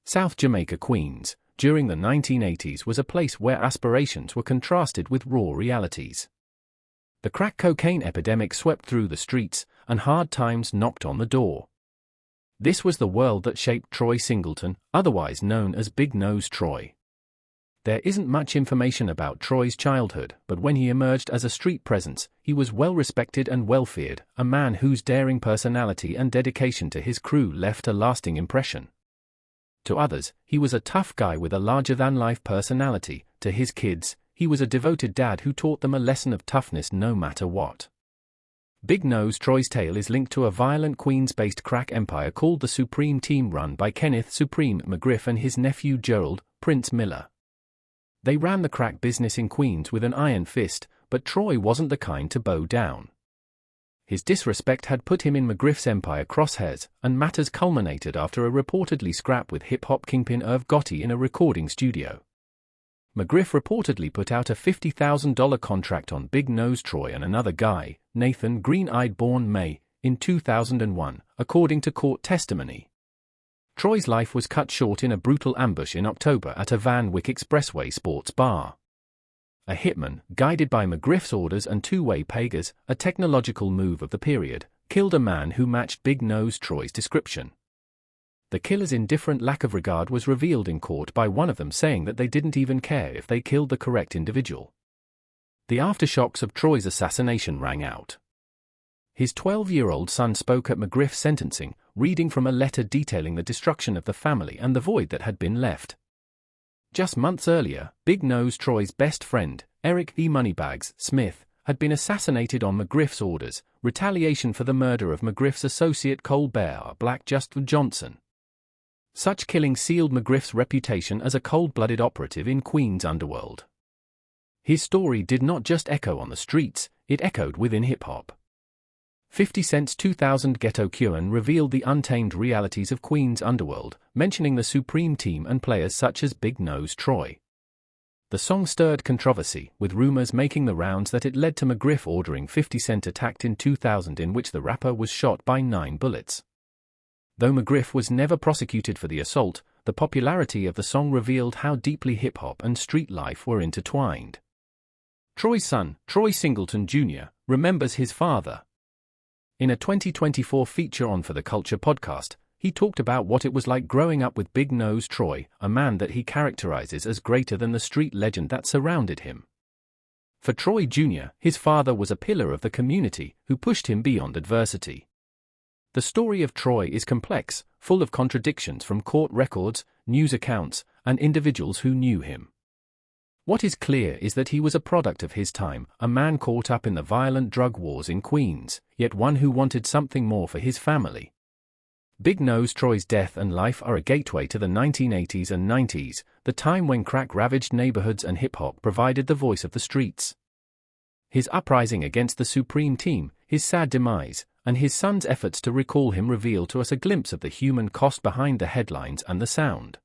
South Jamaica, Queens, during the 1980s was a place where aspirations were contrasted with raw realities. The crack cocaine epidemic swept through the streets, and hard times knocked on the door. This was the world that shaped Troy Singleton, otherwise known as Big Nose Troy. There isn't much information about Troy's childhood, but when he emerged as a street presence, he was well respected and well feared, a man whose daring personality and dedication to his crew left a lasting impression. To others, he was a tough guy with a larger-than-life personality. To his kids, he was a devoted dad who taught them a lesson of toughness no matter what. Big Nose Troy's tale is linked to a violent Queens-based crack empire called the Supreme Team, run by Kenneth Supreme McGriff and his nephew Gerald Prince Miller. They ran the crack business in Queens with an iron fist, but Troy wasn't the kind to bow down. His disrespect had put him in McGriff's empire crosshairs, and matters culminated after a reportedly scrap with hip-hop kingpin Irv Gotti in a recording studio. McGriff reportedly put out a $50,000 contract on Big Nose Troy and another guy, Nathan Green-Eyed Born May, in 2001, according to court testimony. Troy's life was cut short in a brutal ambush in October at a Van Wyck Expressway sports bar. A hitman, guided by McGriff's orders and two-way pagers, a technological move of the period, killed a man who matched Big Nose Troy's description. The killer's indifferent lack of regard was revealed in court by one of them saying that they didn't even care if they killed the correct individual. The aftershocks of Troy's assassination rang out. His 12-year-old son spoke at McGriff's sentencing, reading from a letter detailing the destruction of the family and the void that had been left. Just months earlier, Big Nose Troy's best friend, Eric E Moneybags Smith, had been assassinated on McGriff's orders, retaliation for the murder of McGriff's associate Colbert Black Just Johnson. Such killing sealed McGriff's reputation as a cold-blooded operative in Queens' underworld. His story did not just echo on the streets, it echoed within hip-hop. 50 Cent's 2000 Ghetto Cuen revealed the untamed realities of Queens' underworld, mentioning the Supreme Team and players such as Big Nose Troy. The song stirred controversy, with rumors making the rounds that it led to McGriff ordering 50 Cent attacked in 2000, in which the rapper was shot by 9 bullets. Though McGriff was never prosecuted for the assault, the popularity of the song revealed how deeply hip-hop and street life were intertwined. Troy's son, Troy Singleton Jr., remembers his father. In a 2024 feature on For the Culture podcast, he talked about what it was like growing up with Big Nose Troy, a man that he characterizes as greater than the street legend that surrounded him. For Troy Jr., his father was a pillar of the community who pushed him beyond adversity. The story of Troy is complex, full of contradictions from court records, news accounts, and individuals who knew him. What is clear is that he was a product of his time, a man caught up in the violent drug wars in Queens, yet one who wanted something more for his family. Big Nose Troy's death and life are a gateway to the 1980s and 90s, the time when crack ravaged neighborhoods and hip-hop provided the voice of the streets. His uprising against the Supreme Team, his sad demise, and his son's efforts to recall him reveal to us a glimpse of the human cost behind the headlines and the sound.